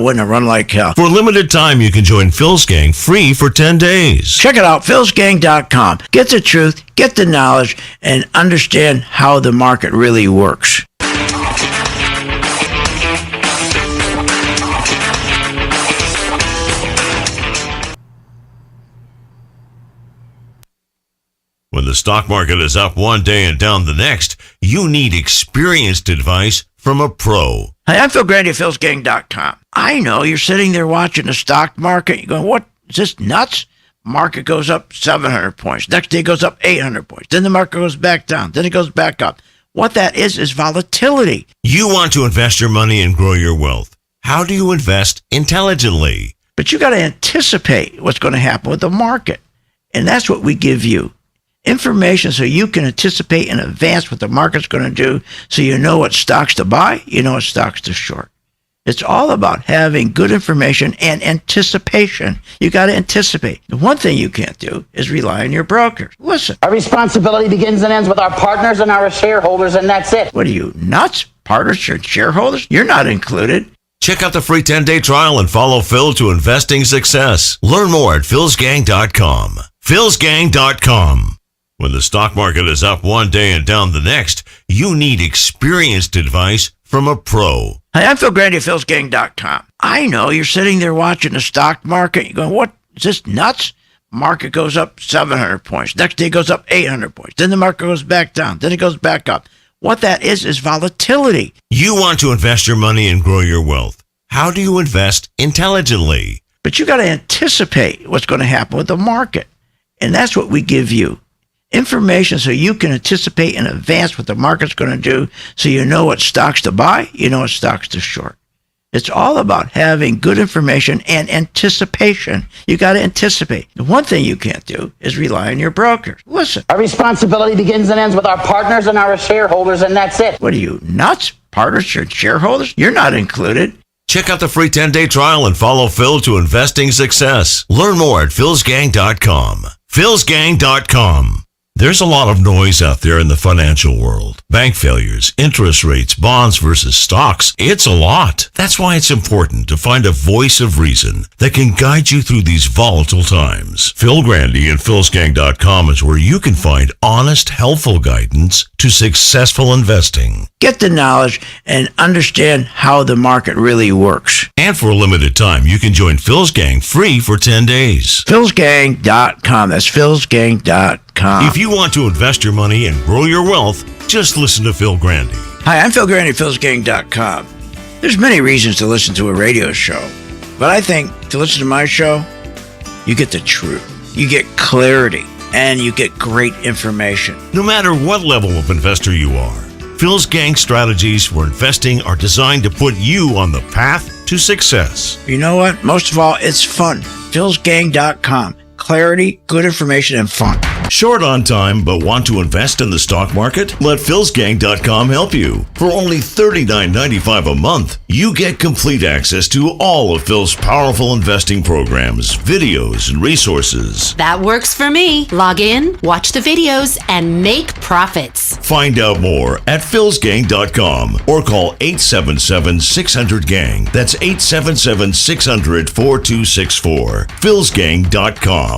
wouldn't have run like hell. For a limited time, you can join Phil's Gang free for 10 days. Check it out, philsgang.com. Get the truth, get the knowledge, and understand how the market really works. When the stock market is up one day and down the next, you need experienced advice from a pro. Hi, I'm Phil Grandy of philsgang.com. I know you're sitting there watching the stock market. You're going, what? Is this nuts? Market goes up 700 points. Next day it goes up 800 points. Then the market goes back down. Then it goes back up. What that is volatility. You want to invest your money and grow your wealth. How do you invest intelligently? But you got to anticipate what's going to happen with the market. And that's what we give you. Information so you can anticipate in advance what the market's going to do, so you know what stocks to buy, you know what stocks to short. It's all about having good information and anticipation. You got to anticipate. The one thing you can't do is rely on your brokers. Listen. Our responsibility begins and ends with our partners and our shareholders, and that's it. What are you, nuts? Partners or shareholders? You're not included. Check out the free 10-day trial and follow Phil to investing success. Learn more at philsgang.com. philsgang.com. When the stock market is up one day and down the next, you need experienced advice from a pro. Hi, I'm Phil Grandy of philsgang.com. I know you're sitting there watching the stock market. You're going, what? Is this nuts? Market goes up 700 points. Next day it goes up 800 points. Then the market goes back down. Then it goes back up. What that is volatility. You want to invest your money and grow your wealth. How do you invest intelligently? But you got to anticipate what's going to happen with the market. And that's what we give you. Information so you can anticipate in advance what the market's going to do, so you know what stocks to buy, you know what stocks to short. It's all about having good information and anticipation. You got to anticipate. The one thing you can't do is rely on your brokers. Listen. Our responsibility begins and ends with our partners and our shareholders, and that's it. What are you, nuts? Partners or shareholders? You're not included. Check out the free 10-day trial and follow Phil to investing success. Learn more at philsgang.com. philsgang.com. There's a lot of noise out there in the financial world. Bank failures, interest rates, bonds versus stocks. It's a lot. That's why it's important to find a voice of reason that can guide you through these volatile times. Phil Grandy and philsgang.com is where you can find honest, helpful guidance to successful investing. Get the knowledge and understand how the market really works. And for a limited time, you can join Phil's Gang free for 10 days. philsgang.com. That's philsgang.com. If you want to invest your money and grow your wealth, just listen to Phil Grandy. Hi, I'm Phil Grandy, philsgang.com. There's many reasons to listen to a radio show, but I think to listen to my show, you get the truth, you get clarity, and you get great information. No matter what level of investor you are, Phil's Gang strategies for investing are designed to put you on the path to success. You know what? Most of all, it's fun. philsgang.com. Clarity, good information, and fun. Short on time but want to invest in the stock market? Let philsgang.com help you. For only $39.95 a month, you get complete access to all of Phil's powerful investing programs, videos, and resources. That works for me. Log in, watch the videos, and make profits. Find out more at philsgang.com or call 877-600-GANG. That's 877-600-4264. philsgang.com.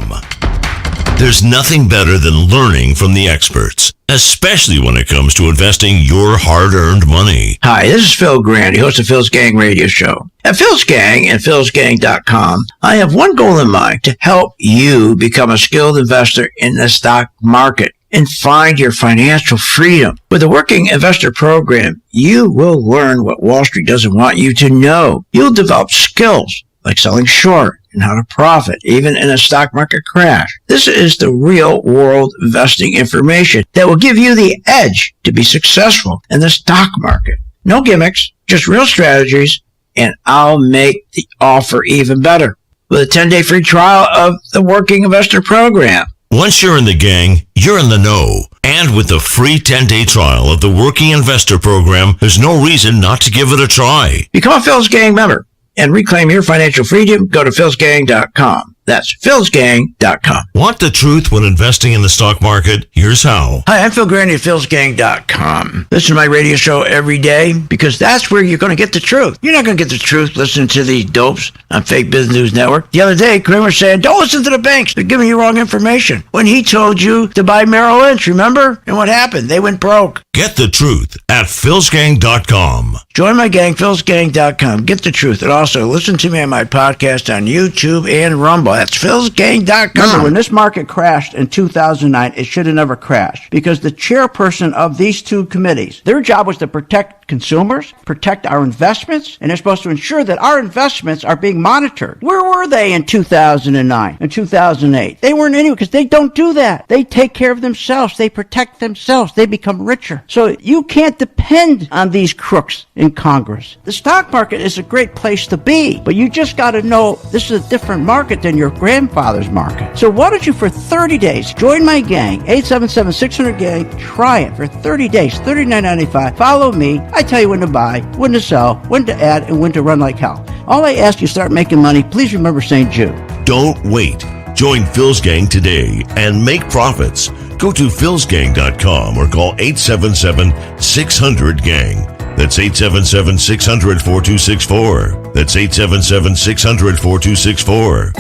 There's nothing better than learning from the experts, especially when it comes to investing your hard-earned money. Hi, this is Phil Grandy, host of Phil's Gang Radio Show. At Phil's Gang and philsgang.com, I have one goal in mind: to help you become a skilled investor in the stock market and find your financial freedom. With the Working Investor Program, you will learn what Wall Street doesn't want you to know. You'll develop skills like selling short and how to profit, even in a stock market crash. This is the real world investing information that will give you the edge to be successful in the stock market. No gimmicks, just real strategies, and I'll make the offer even better with a 10-day free trial of the Working Investor Program. Once you're in the gang, you're in the know. And with the free 10-day trial of the Working Investor Program, there's no reason not to give it a try. Become a Phil's Gang member and reclaim your financial freedom. Go to philsgang.com. That's philsgang.com. Want the truth when investing in the stock market? Here's how. Hi, I'm Phil Grandy at philsgang.com. Listen to my radio show every day because that's where you're going to get the truth. You're not going to get the truth listening to these dopes on Fake Business News Network. The other day, Kramer said, don't listen to the banks. They're giving you wrong information. When he told you to buy Merrill Lynch, remember? And what happened? They went broke. Get the truth at philsgang.com. Join my gang, philsgang.com. Get the truth. And also listen to me on my podcast on YouTube and Rumble. That's philsgang.com. Remember, when this market crashed in 2009, it should have never crashed because the chairperson of these two committees, their job was to protect consumers, protect our investments, and they're supposed to ensure that our investments are being monitored. Where were they in 2009 and 2008? They weren't anywhere because they don't do that. They take care of themselves. They protect themselves. They become richer. So you can't depend on these crooks in Congress. The stock market is a great place to be, but you just got to know this is a different market than your grandfather's market. So why don't you, for 30 days, join my gang, 877-600-GANG, try it for 30 days, $39.95. Follow me. I tell you when to buy, when to sell, when to add, and when to run like hell. All I ask you, start making money. Please remember St. Jude. Don't wait. Join Phil's Gang today and make profits. Go to philsgang.com or call 877-600-GANG. That's 877-600-4264. That's 877-600-4264.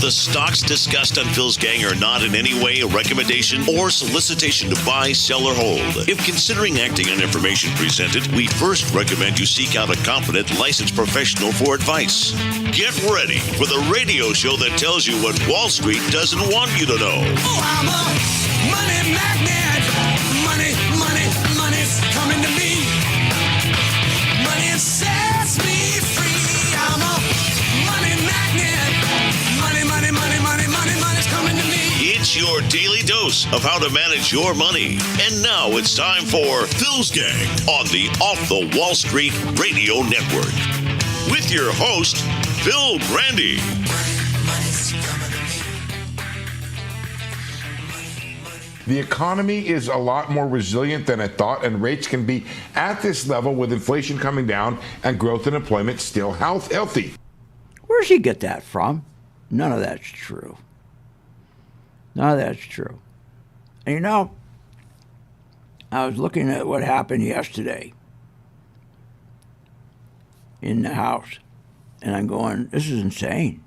The stocks discussed on Phil's Gang are not in any way a recommendation or solicitation to buy, sell, or hold. If considering acting on information presented, we first recommend you seek out a competent, licensed professional for advice. Get ready for the radio show that tells you what Wall Street doesn't want you to know. Oh, I'm a money magnet. Money, money, money's coming to me. Money sets me free. I'm a money magnet. Money, money, money, money, money, money's coming to me. It's your daily dose of how to manage your money. And now it's time for Phil's Gang on the Off the Wall Street Radio Network. With your host, Phil Grandy. The economy is a lot more resilient than I thought, and rates can be at this level with inflation coming down and growth in employment still healthy. Where's he get that from? None of that's true. None of that's true. And you know, I was looking at what happened yesterday in the House, and I'm going, this is insane.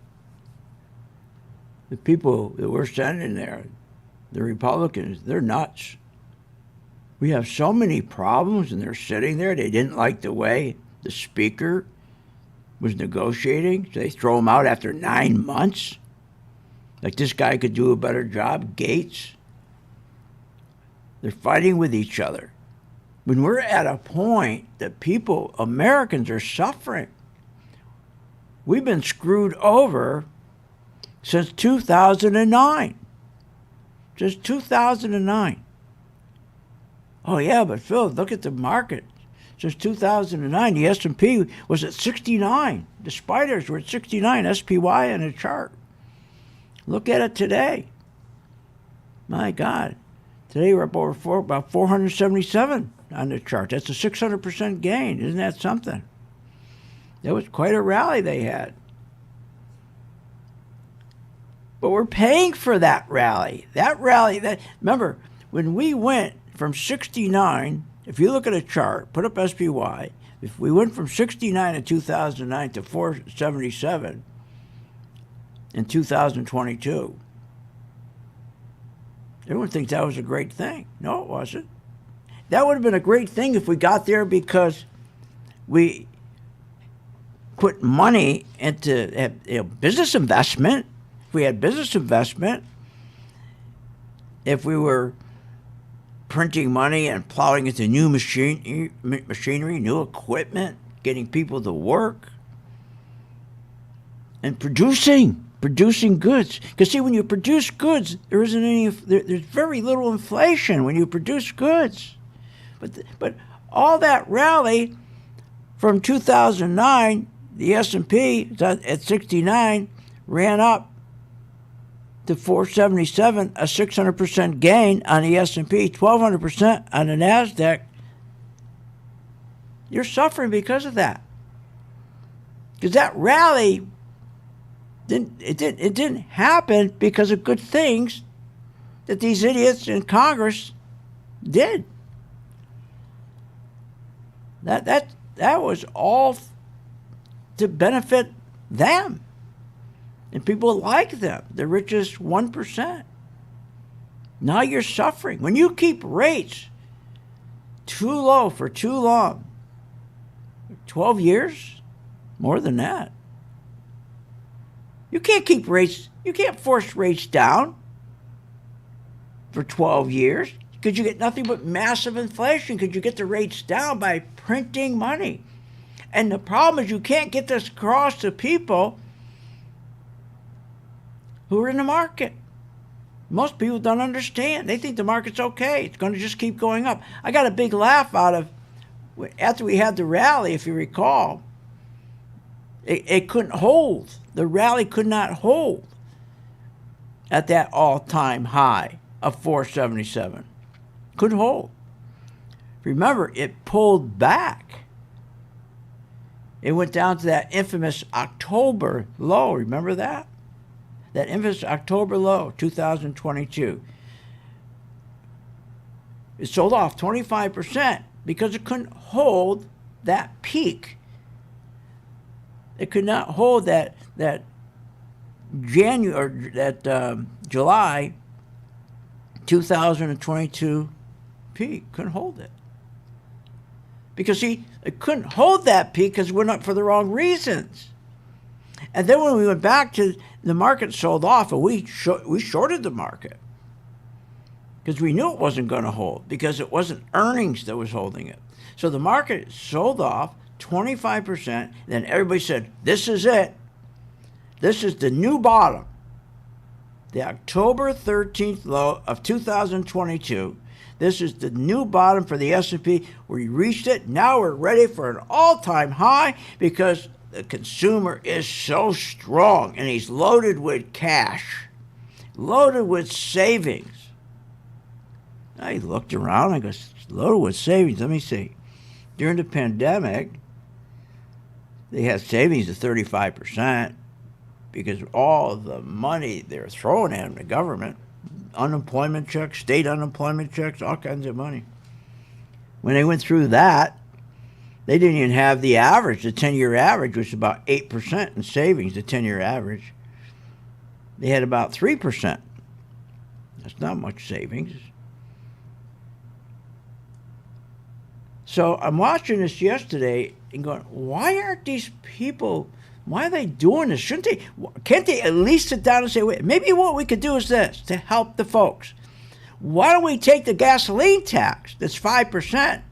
The people that we're sending there, the Republicans, they're nuts. We have so many problems, and they're sitting there. They didn't like the way the speaker was negotiating, so they throw him out after 9 months. Like this guy could do a better job, Gates. They're fighting with each other. When we're at a point that people, Americans, are suffering, we've been screwed over since 2009. Since 2009. Oh yeah, but Phil, look at the market. Since 2009, the S&P was at 69. The spiders were at 69, SPY on the chart. Look at it today. My God. Today we're up over about 477 on the chart. That's a 600% gain. Isn't that something? That was quite a rally they had. But we're paying for that rally. Remember, when we went from 69, if you look at a chart, put up SPY, if we went from 69 in 2009 to 477 in 2022, everyone thinks that was a great thing. No, it wasn't. That would have been a great thing if we got there because we put money into business investment. If we had business investment, if we were printing money and plowing into new machinery, new equipment, getting people to work, and producing goods. Because see, when you produce goods, there's very little inflation when you produce goods. But all that rally from 2009, the S&P at 69 ran up to 477, a 600% gain on the S&P, 1,200% on the NASDAQ. You're suffering because of that. Because that rally, didn't happen because of good things that these idiots in Congress did. That was all to benefit them. And people like them, the richest 1%. Now you're suffering. When you keep rates too low for too long, 12 years, more than that. You can't keep rates, you can't force rates down for 12 years because you get nothing but massive inflation because you get the rates down by printing money. And the problem is you can't get this across to people who are in the market. Most people don't understand. They think the market's okay. It's going to just keep going up. I got a big laugh out of, after we had the rally, if you recall, it couldn't hold. The rally could not hold at that all-time high of 477. Couldn't hold. Remember, it pulled back. It went down to that infamous October low. Remember that? That infamous October low, 2022. It sold off 25% because it couldn't hold that peak. It could not hold that July 2022 peak. Couldn't hold it. Because, see, it couldn't hold that peak because it went up for the wrong reasons. And then when we went back to the market sold off, and we shorted the market because we knew it wasn't going to hold because it wasn't earnings that was holding it. So the market sold off 25%. Then everybody said, this is it. This is the new bottom. The October 13th low of 2022. This is the new bottom for the S&P. We reached it. Now we're ready for an all-time high because the consumer is so strong and he's loaded with cash, loaded with savings. I looked around and I go, loaded with savings. Let me see. During the pandemic, they had savings of 35% because all the money they're throwing at them, the government, unemployment checks, state unemployment checks, all kinds of money. When they went through that, they didn't even have the average. The 10-year average was about 8% in savings, the 10-year average. They had about 3%. That's not much savings. So I'm watching this yesterday and going, why aren't these people, why are they doing this? Shouldn't they, can't they at least sit down and say, wait, maybe what we could do is this to help the folks. Why don't we take the gasoline tax that's 5%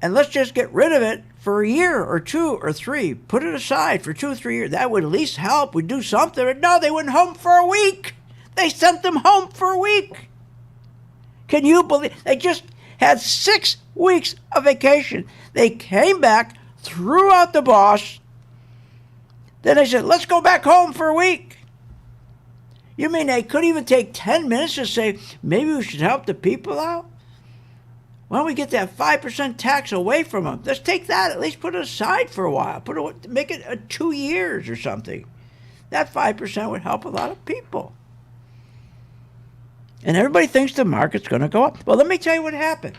and let's just get rid of it for a year or 2 or 3. Put it aside for 2 or 3 years. That would at least help. We'd do something. But no, they went home for a week. They sent them home for a week. Can you believe? They just had 6 weeks of vacation. They came back, threw out the boss. Then they said, let's go back home for a week. You mean they couldn't even take 10 minutes to say, maybe we should help the people out? Why don't we get that 5% tax away from them? Let's take that, at least put it aside for a while. Make it 2 years or something. That 5% would help a lot of people. And everybody thinks the market's going to go up. Well, let me tell you what happened.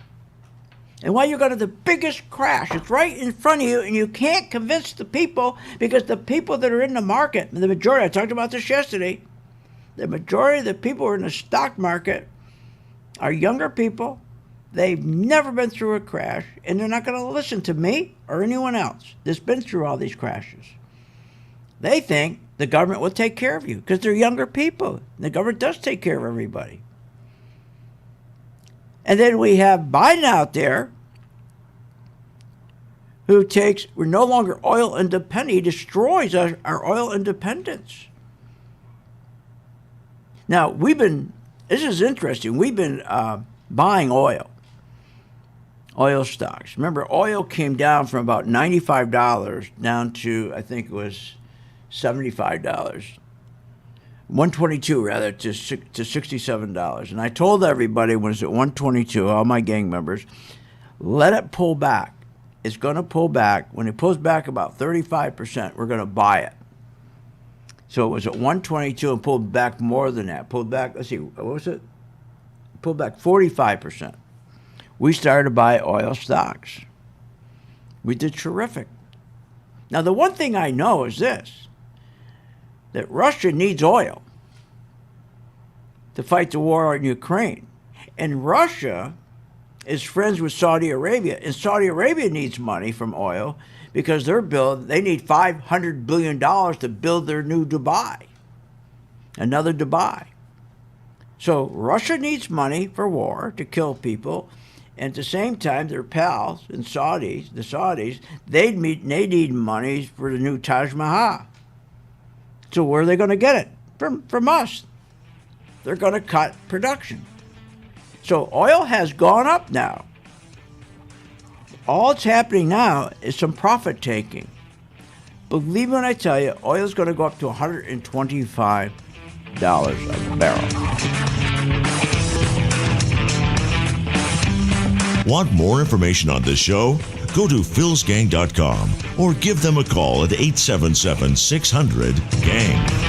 And why you're going to the biggest crash. It's right in front of you, and you can't convince the people because the people that are in the market, the majority, I talked about this yesterday, the majority of the people who are in the stock market are younger people. They've never been through a crash, and they're not going to listen to me or anyone else that's been through all these crashes. They think the government will take care of you because they're younger people. The government does take care of everybody. And then we have Biden out there who we're no longer oil independent. He destroys our oil independence. Now, this is interesting. We've been buying oil stocks. Remember, oil came down from about $95 down to, I think it was $75 122 rather, to $67. And I told everybody when it's at 122, all my gang members, let it pull back. It's going to pull back. When it pulls back about 35%, we're going to buy it. So it was at 122 and pulled back more than that. Pulled back, let's see, what was it? Pulled back 45%. We started to buy oil stocks. We did terrific. Now, the one thing I know is this, that Russia needs oil to fight the war in Ukraine. And Russia is friends with Saudi Arabia, and Saudi Arabia needs money from oil because they need $500 billion to build their new Dubai, another Dubai. So Russia needs money for war to kill people, and at the same time, their pals and the Saudis, they need money for the new Taj Mahal. So where are they going to get it? From us. They're going to cut production. So oil has gone up now. All that's happening now is some profit taking. Believe me when I tell you, oil is going to go up to $125 a barrel. Want more information on this show? Go to philsgang.com or give them a call at 877-600-GANG.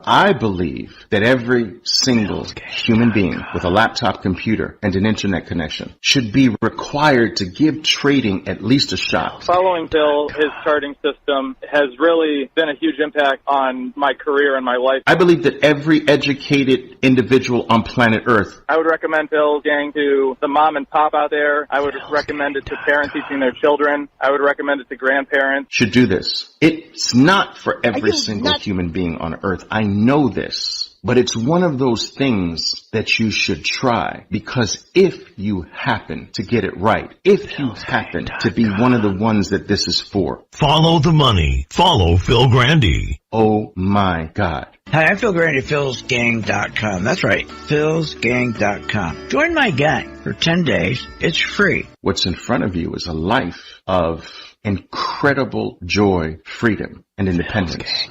I believe that every single human being with a laptop computer and an internet connection should be required to give trading at least a shot. Following Phil, his charting system has really been a huge impact on my career and my life. I believe that every educated individual on planet Earth. I would recommend Phil's Gang to the mom and pop out there. I would recommend it to parents teaching their children. I would recommend it to grandparents. Should do this. It's not for every single human being on Earth. I know this, but it's one of those things that you should try, because if you happen to get it right, if you happen to be one of the ones that this is for. Follow the money. Follow Phil Grandy. Oh my God. Hi, I'm Phil Grandy, philsgang.com. That's right, philsgang.com. Join my gang for 10 days. It's free. What's in front of you is a life of incredible joy, freedom, and independence.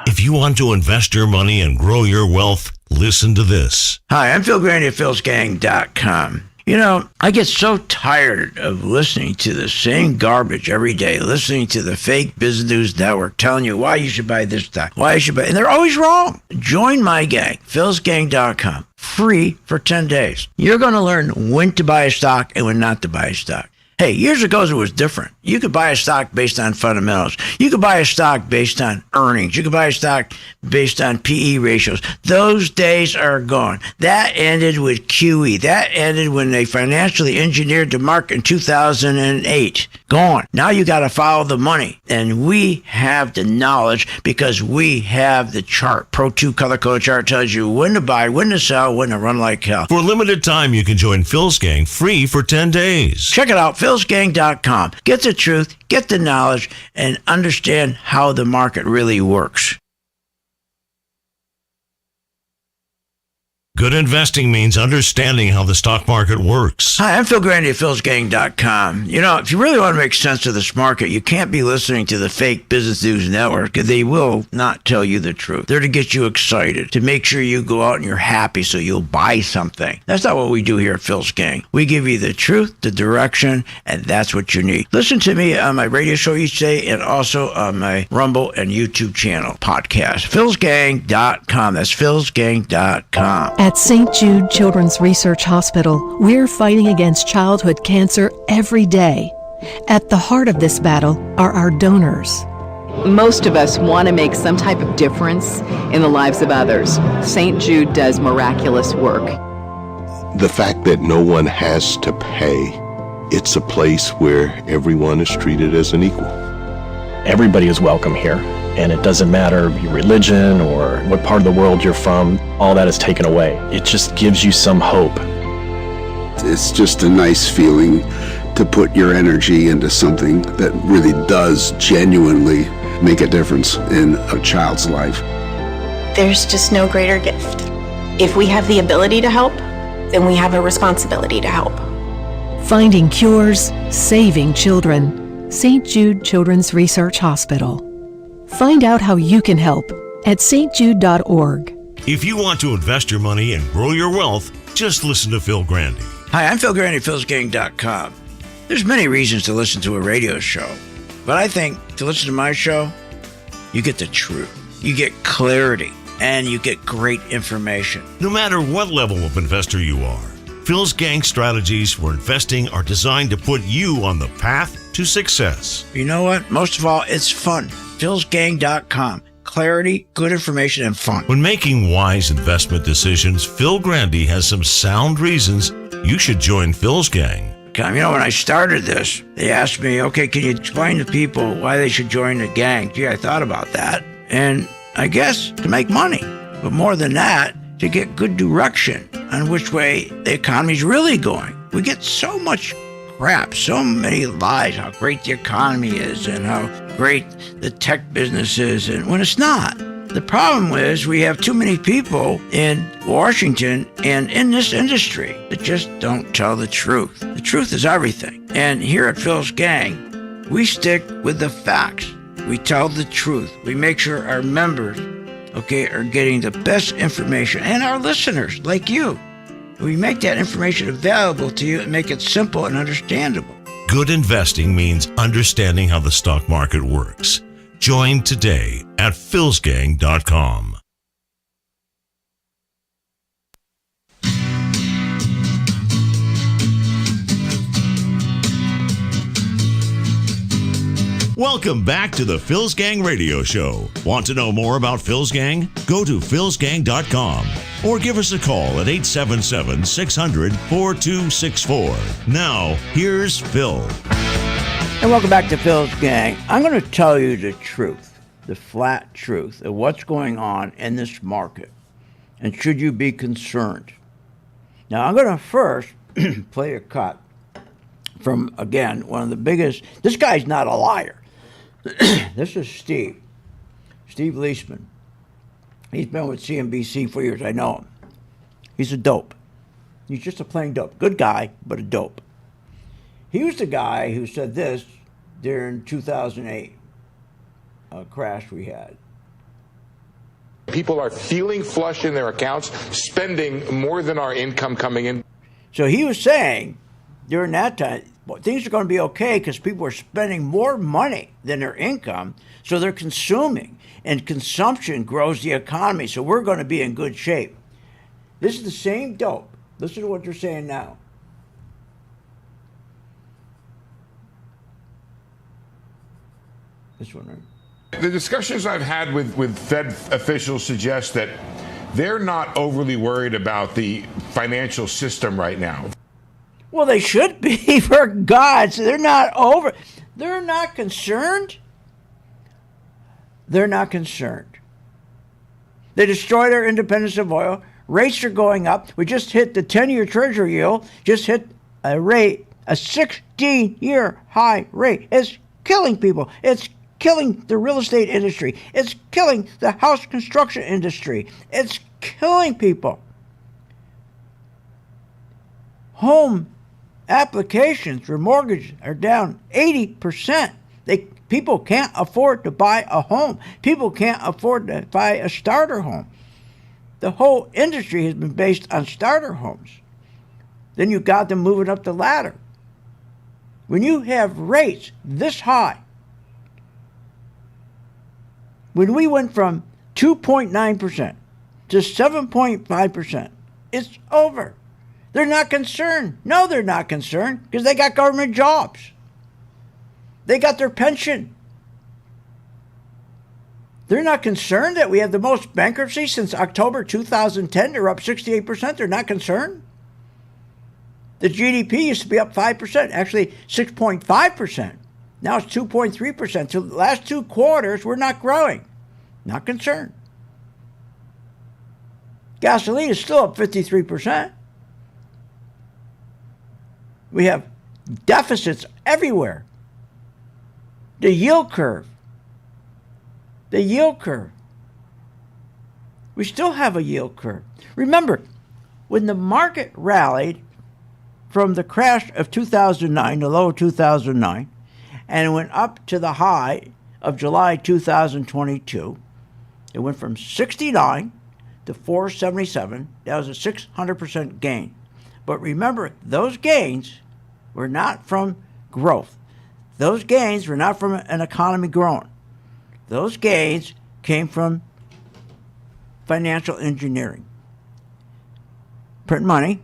If you want to invest your money and grow your wealth, listen to this. Hi, I'm Phil Grandy at philsgang.com. You know, I get so tired of listening to the same garbage every day, listening to the fake business news network telling you why you should buy this stock, why you should buy, and they're always wrong. Join my gang, philsgang.com, free for 10 days. You're going to learn when to buy a stock and when not to buy a stock. Hey, years ago it was different. You could buy a stock based on fundamentals. You could buy a stock based on earnings. You could buy a stock based on PE ratios. Those days are gone. That ended with QE. That ended when they financially engineered the market in 2008. Gone. Now you got to follow the money. And we have the knowledge because we have the chart. Pro 2 color code chart tells you when to buy, when to sell, when to run like hell. For a limited time, you can join Phil's Gang free for 10 days. Check it out, philsgang.com. Get the truth, get the knowledge, and understand how the market really works. Good investing means understanding how the stock market works. Hi, I'm Phil Grandy at philsgang.com. You know, if you really want to make sense of this market, you can't be listening to the fake business news network. They will not tell you the truth. They're to get you excited, to make sure you go out and you're happy so you'll buy something. That's not what we do here at Phil's Gang. We give you the truth, the direction, and that's what you need. Listen to me on my radio show each day and also on my Rumble and YouTube channel podcast. philsgang.com. That's philsgang.com. At St. Jude Children's Research Hospital, we're fighting against childhood cancer every day. At the heart of this battle are our donors. Most of us want to make some type of difference in the lives of others. St. Jude does miraculous work. The fact that no one has to pay, it's a place where everyone is treated as an equal. Everybody is welcome here. And it doesn't matter your religion or what part of the world you're from, all that is taken away. It just gives you some hope. It's just a nice feeling to put your energy into something that really does genuinely make a difference in a child's life. There's just no greater gift. If we have the ability to help, then we have a responsibility to help. Finding cures, saving children. St. Jude Children's Research Hospital. Find out how you can help at stjude.org. If you want to invest your money and grow your wealth, just listen to Phil Grandy. Hi, I'm Phil Grandy, philsgang.com. There's many reasons to listen to a radio show, but I think to listen to my show, you get the truth, you get clarity, and you get great information. No matter what level of investor you are, Phil's Gang strategies for investing are designed to put you on the path to success. You know what? Most of all, it's fun. philsgang.com. Clarity, good information, and fun. When making wise investment decisions, Phil Grandy has some sound reasons you should join Phil's Gang. You know, when I started this, they asked me, okay, can you explain to people why they should join the gang? Gee, I thought about that. And I guess to make money. But more than that, to get good direction on which way the economy's really going. We get so much crap, so many lies, how great the economy is and how great the tech business is, and when it's not. The problem is we have too many people in Washington and in this industry that just don't tell the truth. The truth is everything. And here at Phil's Gang, we stick with the facts. We tell the truth. We make sure our members, are getting the best information, and our listeners, like you. We make that information available to you and make it simple and understandable. Good investing means understanding how the stock market works. Join today at philsgang.com. Welcome back to the Phil's Gang Radio Show. Want to know more about Phil's Gang? Go to philsgang.com or give us a call at 877-600-4264. Now, here's Phil. And welcome back to Phil's Gang. I'm going to tell you the truth, the flat truth of what's going on in this market. And should you be concerned? Now, I'm going to first play a cut from, again, one of the biggest. This guy's not a liar. This is Steve Leisman. He's been with CNBC for years. I know him. He's a dope. He's just a plain dope. Good guy, but a dope. He was the guy who said this during 2008 crash we had. People are feeling flush in their accounts, spending more than our income coming in. So he was saying during that time, things are going to be okay because people are spending more money than their income, so they're consuming, and consumption grows the economy, so we're going to be in good shape. This is the same dope. Listen to what they're saying now. This one, right? The discussions I've had with Fed officials suggest that they're not overly worried about the financial system right now. Well, they should be, for God's sake. They're not concerned. They're not concerned. They destroyed our independence of oil. Rates are going up. We just hit the 10-year Treasury yield, just hit a 16-year high rate. It's killing people. It's killing the real estate industry. It's killing the house construction industry. It's killing people. Home applications for mortgage are down 80%. People can't afford to buy a home. People can't afford to buy a starter home. The whole industry has been based on starter homes. Then you got them moving up the ladder. When you have rates this high, when we went from 2.9% to 7.5%, it's over. They're not concerned. No, they're not concerned because they got government jobs. They got their pension. They're not concerned that we have the most bankruptcies since October 2010. They're up 68%. They're not concerned. The GDP used to be up 5%, actually 6.5%. Now it's 2.3%. So the last 2 quarters, we're not growing. Not concerned. Gasoline is still up 53%. We have deficits everywhere. The yield curve. We still have a yield curve. Remember, when the market rallied from the crash of 2009, the low of 2009, and went up to the high of July 2022, It went from 69 to 477. That was a 600% gain. But remember, those gains were not from growth. Those gains were not from an economy growing. Those gains came from financial engineering. Print money,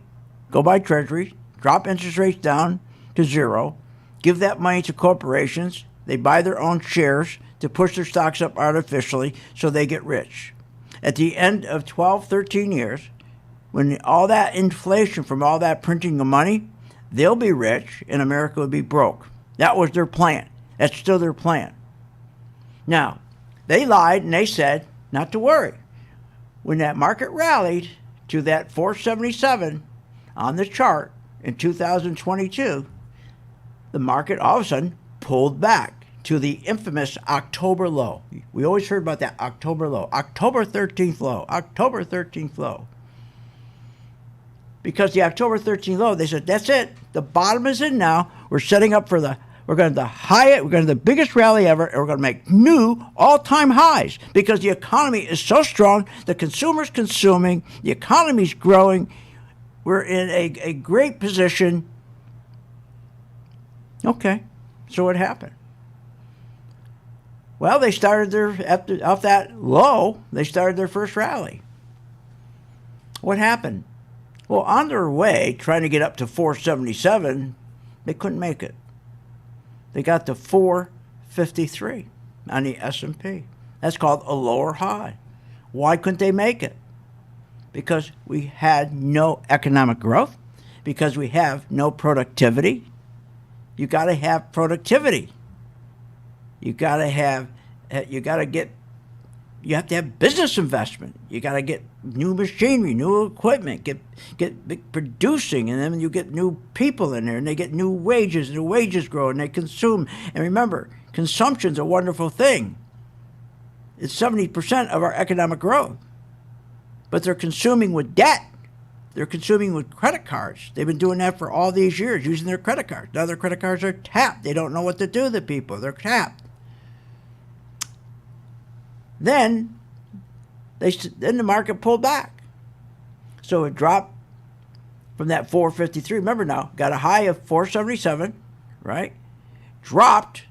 go buy treasuries, drop interest rates down to zero, give that money to corporations. They buy their own shares to push their stocks up artificially so they get rich. At the end of 12, 13 years, when all that inflation from all that printing of money, they'll be rich and America will be broke. That was their plan. That's still their plan. Now, they lied and they said not to worry. When that market rallied to that 477 on the chart in 2022, the market all of a sudden pulled back to the infamous October low. We always heard about that October low, October 13th low, October 13th low. Because the October 13th low, they said, that's it. The bottom is in now. We're setting up for we're going to the biggest rally ever, and we're going to make new all-time highs because the economy is so strong, the consumer's consuming, the economy's growing. We're in a great position. Okay, so what happened? Well, they started off that low, they started their first rally. What happened? Well, on their way, trying to get up to 477, they couldn't make it. They got to 453 on the S&P. That's called a lower high. Why couldn't they make it? Because we had no economic growth, because we have no productivity. You got to have productivity. You have to have business investment. You got to get new machinery, new equipment, get producing, and then you get new people in there, and they get new wages, and the wages grow, and they consume. And remember, consumption's a wonderful thing. It's 70% of our economic growth. But they're consuming with debt. They're consuming with credit cards. They've been doing that for all these years, using their credit cards. Now their credit cards are tapped. They don't know what to do to the people. They're tapped. Then the market pulled back. So it dropped from that 453. Remember now, got a high of 477, right? Dropped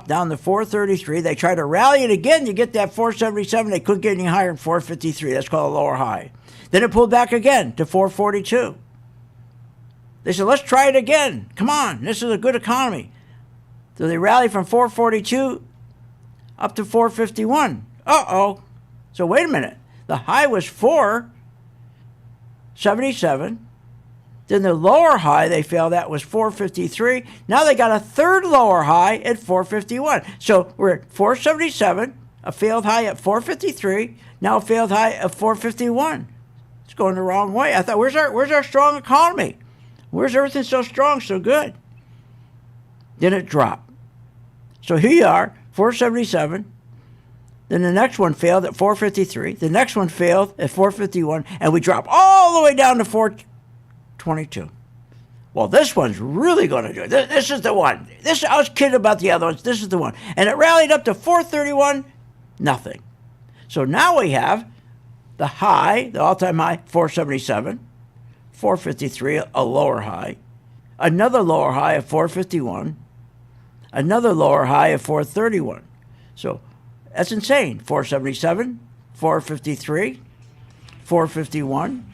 down to 433. They tried to rally it again to get that 477. They couldn't get any higher than 453. That's called a lower high. Then it pulled back again to 442. They said, let's try it again. Come on, this is a good economy. So they rallied from 442 up to 451. Uh-oh. So wait a minute. The high was 477. Then the lower high they failed at was 453. Now they got a third lower high at 451. So we're at 477, a failed high at 453, now a failed high at 451. It's going the wrong way. I thought, where's our strong economy? Where's everything so strong, so good? Then it dropped. So here you are, 477. Then the next one failed at 453. The next one failed at 451. And we dropped all the way down to 422. Well, this one's really going to do it. This is the one. I was kidding about the other ones. This is the one. And it rallied up to 431. Nothing. So now we have the high, the all-time high, 477. 453, a lower high. Another lower high of 451. Another lower high of 431. So that's insane. 477, 453, 451,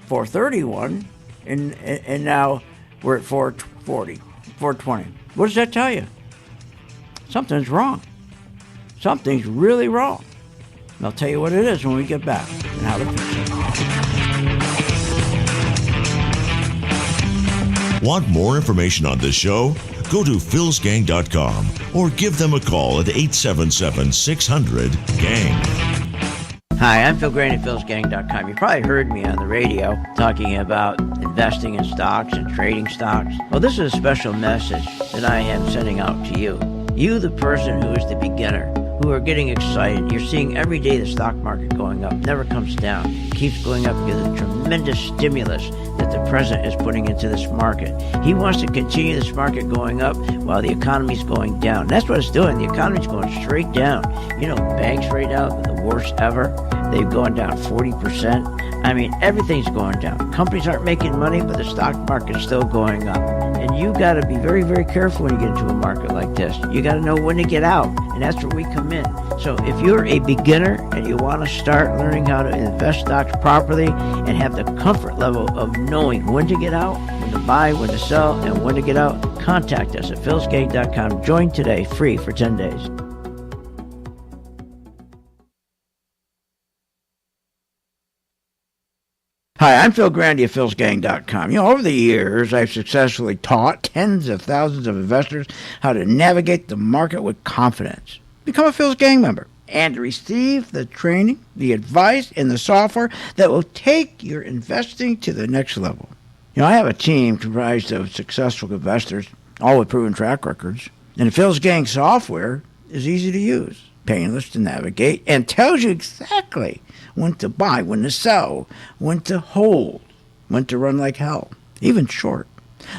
431, and now we're at 440, 420. What does that tell you? Something's wrong. Something's really wrong. And I'll tell you what it is when we get back and how to fix it. Want more information on this show? Go to philsgang.com or give them a call at 877-600-GANG. Hi, I'm Phil Grain at philsgang.com. You probably heard me on the radio talking about investing in stocks and trading stocks. Well, this is a special message that I am sending out to you. You, the person who is the beginner, who are getting excited. You're seeing every day the stock market going up, never comes down, keeps going up because of the tremendous stimulus that that the president is putting into this market. He wants to continue this market going up while the economy's going down. That's what it's doing. The economy's going straight down. You know, banks right now, the worst ever. They've gone down 40%. I mean, everything's going down. Companies aren't making money, but the stock market's still going up. And you got to be very, very careful when you get into a market like this. You got to know when to get out, and that's where we come in. So if you're a beginner and you want to start learning how to invest stocks properly and have the comfort level of knowing when to get out, when to buy, when to sell, and when to get out, contact us at philsgang.com. Join today, free for 10 days. Hi, I'm Phil Grandy of philsgang.com. You know, over the years, I've successfully taught tens of thousands of investors how to navigate the market with confidence. Become a Phil's Gang member and receive the training, the advice, and the software that will take your investing to the next level. You know, I have a team comprised of successful investors, all with proven track records. And the Phil's Gang software is easy to use, painless to navigate, and tells you exactly when to buy, when to sell, when to hold, when to run like hell, even short.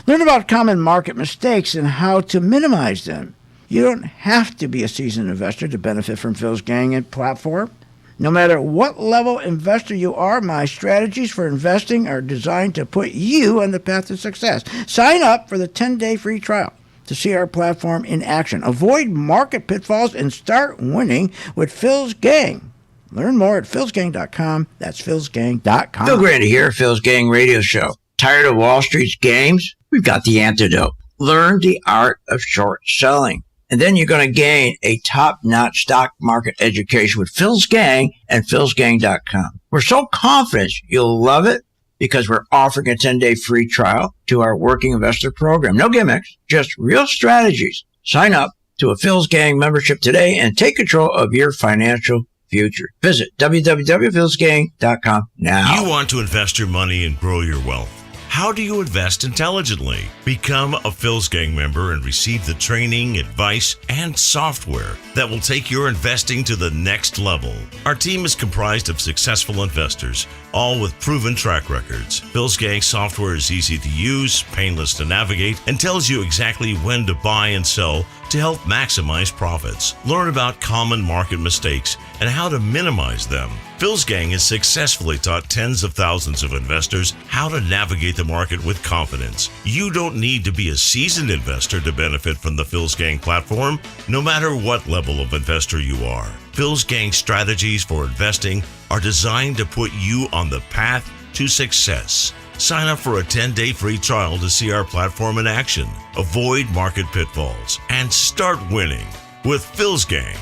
Learn about common market mistakes and how to minimize them. You don't have to be a seasoned investor to benefit from Phil's Gang and platform. No matter what level investor you are, my strategies for investing are designed to put you on the path to success. Sign up for the 10-day free trial to see our platform in action. Avoid market pitfalls and start winning with Phil's Gang. Learn more at philsgang.com. That's philsgang.com. Phil Grandy here, Phil's Gang Radio Show. Tired of Wall Street's games? We've got the antidote. Learn the art of short selling. And then you're going to gain a top-notch stock market education with Phil's Gang and philsgang.com. We're so confident you'll love it because we're offering a 10-day free trial to our working investor program. No gimmicks, just real strategies. Sign up to a Phil's Gang membership today and take control of your financial future. Visit www.philsgang.com now. You want to invest your money and grow your wealth. How do you invest intelligently? Become a Phil's Gang member and receive the training, advice, and software that will take your investing to the next level. Our team is comprised of successful investors, all with proven track records. Phil's Gang software is easy to use, painless to navigate, and tells you exactly when to buy and sell to help maximize profits. Learn about common market mistakes and how to minimize them. Phil's Gang has successfully taught tens of thousands of investors how to navigate the market with confidence. You don't need to be a seasoned investor to benefit from the Phil's Gang platform, no matter what level of investor you are. Phil's Gang strategies for investing are designed to put you on the path to success. Sign up for a 10-day free trial to see our platform in action, avoid market pitfalls, and start winning with Phil's Gang.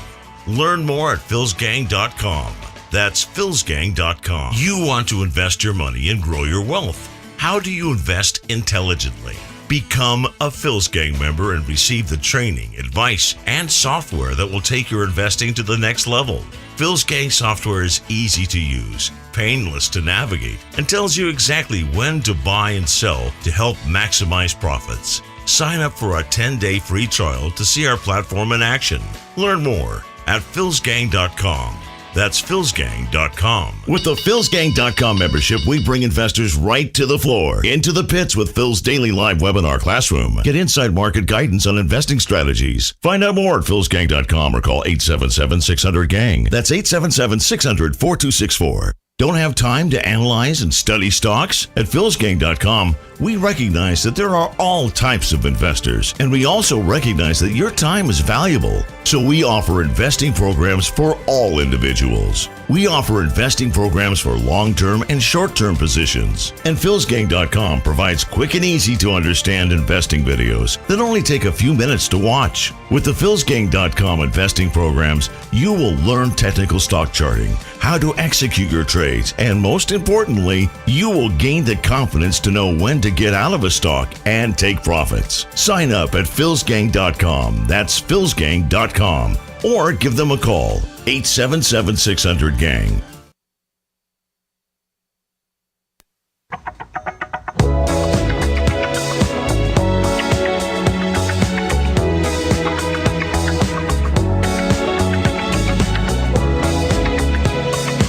Learn more at philsgang.com. That's philsgang.com. You want to invest your money and grow your wealth. How do you invest intelligently? Become a Phil's Gang member and receive the training, advice, and software that will take your investing to the next level. Phil's Gang software is easy to use, painless to navigate, and tells you exactly when to buy and sell to help maximize profits. Sign up for a 10-day free trial to see our platform in action. Learn more at philsgang.com. That's philsgang.com. With the philsgang.com membership, we bring investors right to the floor, into the pits with Phil's daily live webinar classroom. Get inside market guidance on investing strategies. Find out more at philsgang.com or call 877-600-GANG. That's 877-600-4264. Don't have time to analyze and study stocks? At philsgang.com, we recognize that there are all types of investors, and we also recognize that your time is valuable. So we offer investing programs for all individuals. We offer investing programs for long-term and short-term positions. And philsgang.com provides quick and easy to understand investing videos that only take a few minutes to watch. With the philsgang.com investing programs, you will learn technical stock charting, how to execute your trades, and most importantly, you will gain the confidence to know when to get out of a stock and take profits. Sign up at philsgang.com. That's philsgang.com. Or give them a call, 877-600-GANG.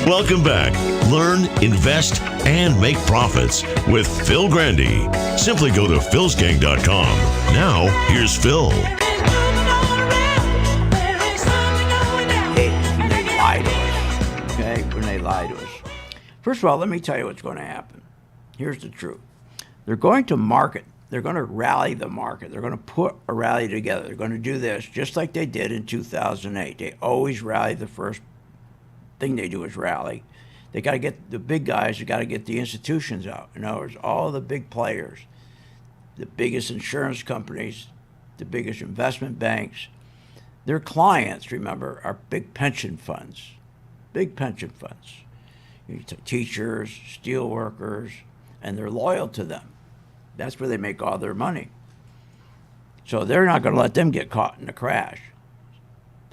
Welcome back Learn, invest, and make profits with Phil Grandy. Simply go to philsgang.com. Now, here's Phil. When they lie to us, okay? When they lie to us. First of all, let me tell you what's going to happen. Here's the truth. They're going to market. They're going to rally the market. They're going to put a rally together. They're going to do this just like they did in 2008. They always rally. The first thing they do is rally. They got to get the big guys. They got to get the institutions out. In other words, all the big players, the biggest insurance companies, the biggest investment banks. Their clients, remember, are big pension funds. Big pension funds. Teachers, steel workers, and they're loyal to them. That's where they make all their money. So they're not going to let them get caught in a crash.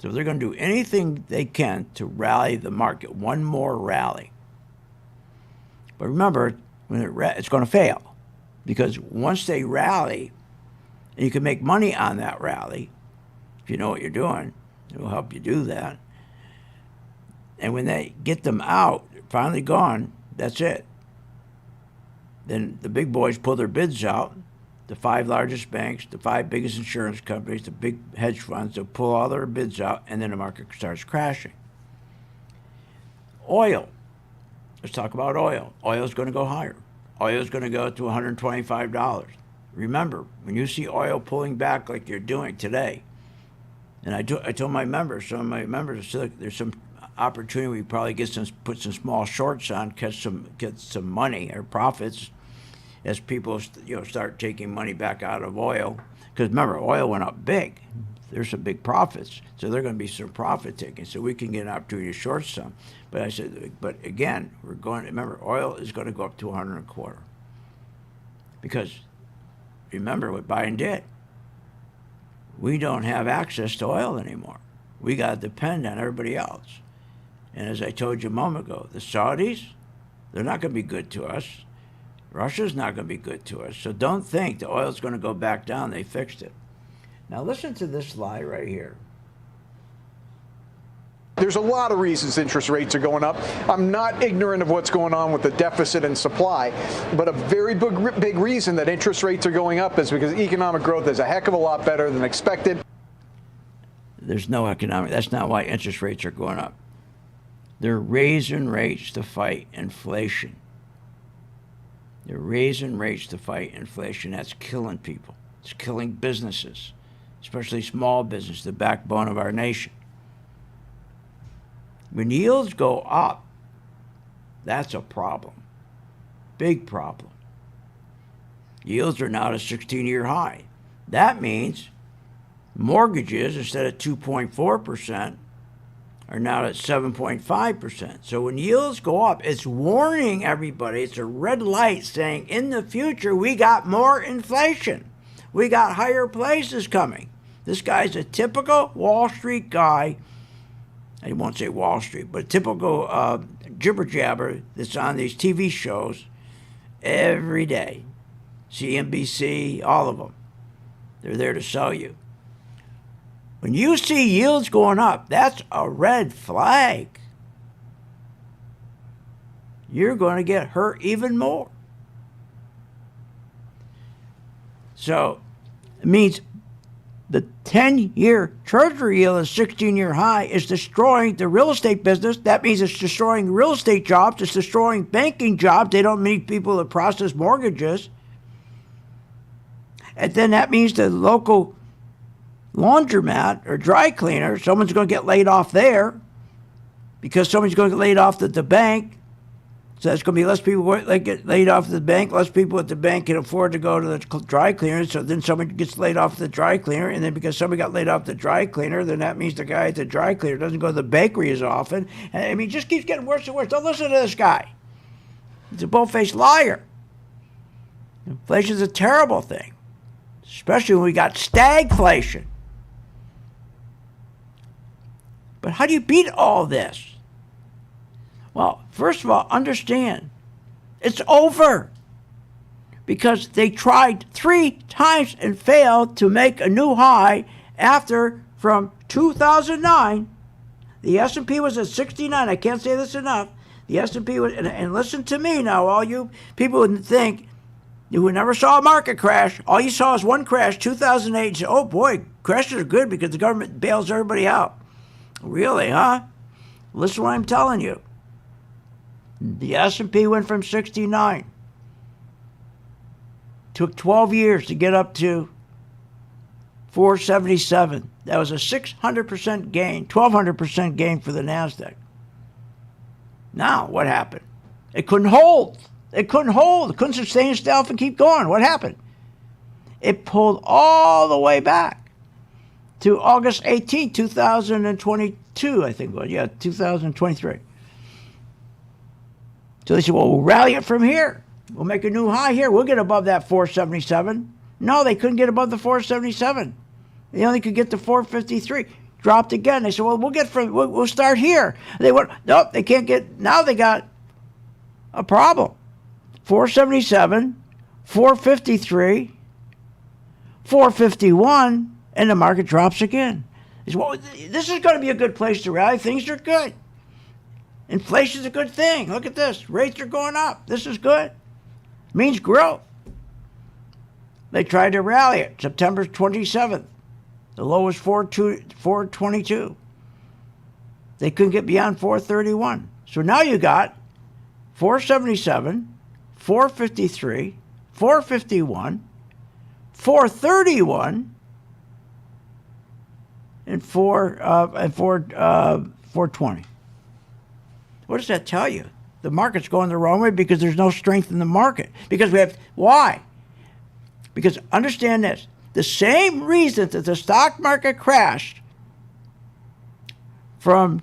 So they're going to do anything they can to rally the market. One more rally. But remember, when it's going to fail. Because once they rally, and you can make money on that rally, if you know what you're doing, it will help you do that. And when they get them out, finally gone, that's it. Then the big boys pull their bids out, the 5 largest banks, the 5 biggest insurance companies, the big hedge funds, they'll pull all their bids out, and then the market starts crashing. Oil. Let's talk about oil. Oil is going to go higher. Oil is going to go to $125. Remember, when you see oil pulling back like you're doing today, and I told my members, some of my members, said, there's some opportunity we probably put some small shorts on, get some money or profits as people start taking money back out of oil. Because remember, oil went up big. There's some big profits, so there are going to be some profit taking. So we can get an opportunity to short some. But I said, but again, remember, oil is going to go up to $125. Because remember what Biden did. We don't have access to oil anymore. We got to depend on everybody else. And as I told you a moment ago, the Saudis, they're not going to be good to us. Russia's not going to be good to us. So don't think the oil's going to go back down. They fixed it. Now listen to this lie right here. There's a lot of reasons interest rates are going up. I'm not ignorant of what's going on with the deficit and supply, but a very big reason that interest rates are going up is because economic growth is a heck of a lot better than expected. There's no economic, that's not why interest rates are going up. They're raising rates to fight inflation. They're raising rates to fight inflation. That's killing people. It's killing businesses, especially small business, the backbone of our nation. When yields go up, that's a problem. Big problem. Yields are now at a 16-year high. That means mortgages, instead of 2.4%, are now at 7.5%. So when yields go up, it's warning everybody. It's a red light saying, in the future, we got more inflation. We got higher prices coming. This guy's a typical Wall Street guy. I won't say Wall Street, but a typical jibber jabber that's on these TV shows every day. CNBC, all of them. They're there to sell you. When you see yields going up, that's a red flag. You're going to get hurt even more. So it means the 10-year Treasury yield is 16-year high is destroying the real estate business. That means it's destroying real estate jobs. It's destroying banking jobs. They don't need people to process mortgages. And then that means the local laundromat or dry cleaner, someone's going to get laid off there because someone's going to get laid off at the bank. So there's going to be less people get laid off at the bank. Less people at the bank can afford to go to the dry cleaner. So then someone gets laid off at the dry cleaner. And then because somebody got laid off at the dry cleaner, then that means the guy at the dry cleaner doesn't go to the bakery as often. And I mean, it just keeps getting worse and worse. Don't listen to this guy. He's a bull-faced liar. Inflation's a terrible thing, especially when we got stagflation. But how do you beat all this? Well, first of all, understand, it's over. Because they tried 3 times and failed to make a new high after, from 2009, the S&P was at 69. I can't say this enough. The S&P was, and listen to me now, all you people who think, who never saw a market crash, all you saw is one crash, 2008, and say, oh boy, crashes are good because the government bails everybody out. Really, huh? Listen to what I'm telling you. The S&P went from 69. Took 12 years to get up to 477. That was a 600% gain, 1,200% gain for the NASDAQ. Now, what happened? It couldn't hold. It couldn't hold. It couldn't sustain itself and keep going. What happened? It pulled all the way back to August 18, 2022, I think it was. Yeah, 2023. So they said, well, we'll rally it from here. We'll make a new high here. We'll get above that 477. No, they couldn't get above the 477. They only could get to 453. Dropped again. They said, well, we'll start here. They went, nope, they can't get, now they got a problem. 477, 453, 451, and the market drops again. They said, well, this is going to be a good place to rally. Things are good. Inflation's a good thing. Look at this. Rates are going up. This is good. Means growth. They tried to rally it September 27th. The low was 422. They couldn't get beyond 431. So now you got 477, 453, 451, 431, and 420. What does that tell you? The market's going the wrong way because there's no strength in the market. Because we have, why? Because understand this, the same reason that the stock market crashed from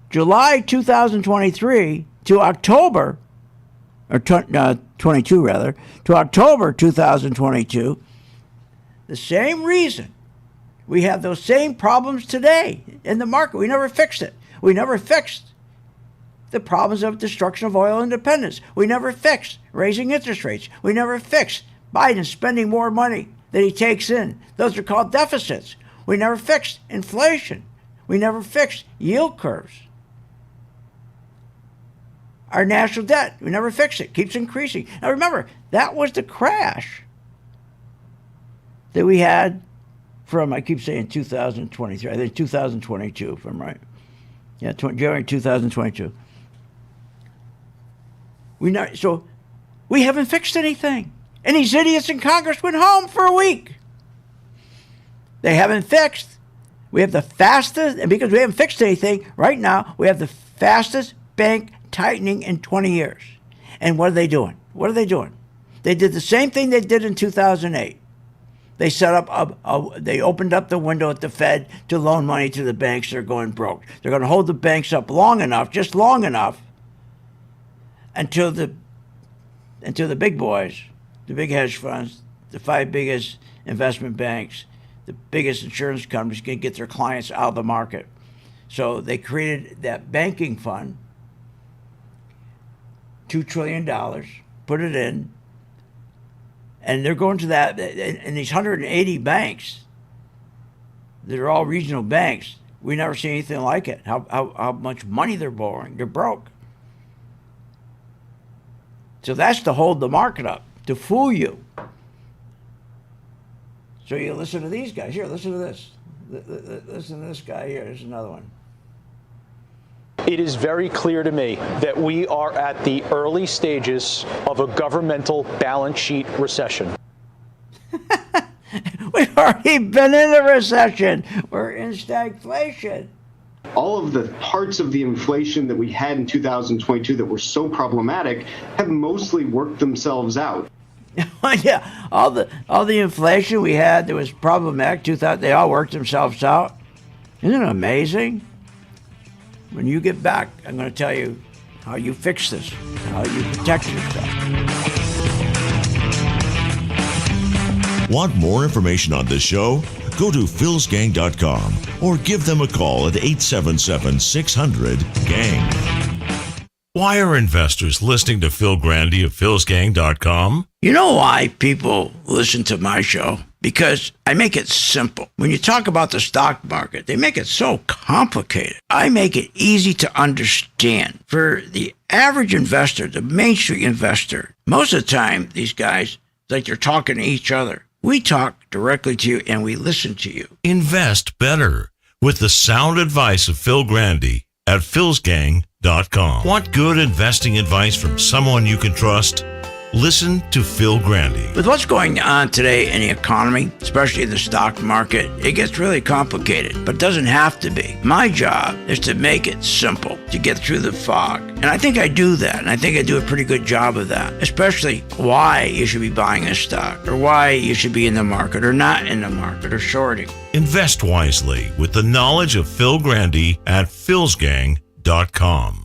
July 2023 to October, or 22 rather, to October 2022, the same reason we have those same problems today in the market. We never fixed it. We never fixed the problems of destruction of oil independence. We never fixed raising interest rates. We never fixed Biden spending more money than he takes in. Those are called deficits. We never fixed inflation. We never fixed yield curves. Our national debt, we never fixed it. Keeps increasing. Now remember, that was the crash that we had from, I keep saying 2023, I think 2022, if I'm right. Yeah, January 2022. So we haven't fixed anything. And these idiots in Congress went home for a week. They haven't fixed. We have the fastest, and because we haven't fixed anything, right now we have the fastest bank tightening in 20 years. And what are they doing? What are they doing? They did the same thing they did in 2008. They set up they opened up the window at the Fed to loan money to the banks that are going broke. They're going to hold the banks up long enough, just long enough, until the big boys, the big hedge funds, the 5 biggest investment banks, the biggest insurance companies can get their clients out of the market. So they created that banking fund, $2 trillion, put it in, and they're going to that, and these 180 banks that are all regional banks, we never see anything like it, how much money they're borrowing. They're broke. So that's to hold the market up, to fool you. So you listen to these guys. Here, listen to this. Listen to this guy here. There's another one. It is very clear to me that we are at the early stages of a governmental balance sheet recession. We've already been in a recession. We're in stagflation. All of the parts of the inflation that we had in 2022 that were so problematic have mostly worked themselves out. Yeah, all the inflation we had that was problematic, they all worked themselves out. Isn't it amazing? When you get back, I'm going to tell you how you fix this, how you protect yourself. Want more information on this show? Go to philsgang.com or give them a call at 877-600-GANG. Why are investors listening to Phil Grandy of philsgang.com? You know why people listen to my show? because I make it simple. When you talk about the stock market, they make it so complicated. I make it easy to understand. For the average investor, the Main Street investor, most of the time, these guys, like they're talking to each other. We talk directly to you and we listen to you. Invest better with the sound advice of Phil Grandy at philsgang.com. Want good investing advice from someone you can trust? Listen to Phil Grandy. With what's going on today in the economy, especially in the stock market, it gets really complicated, but it doesn't have to be. My job is to make it simple, to get through the fog. And I think I do that, and I think I do a pretty good job of that, especially why you should be buying a stock, or why you should be in the market, or not in the market, or shorting. Invest wisely with the knowledge of Phil Grandy at philsgang.com.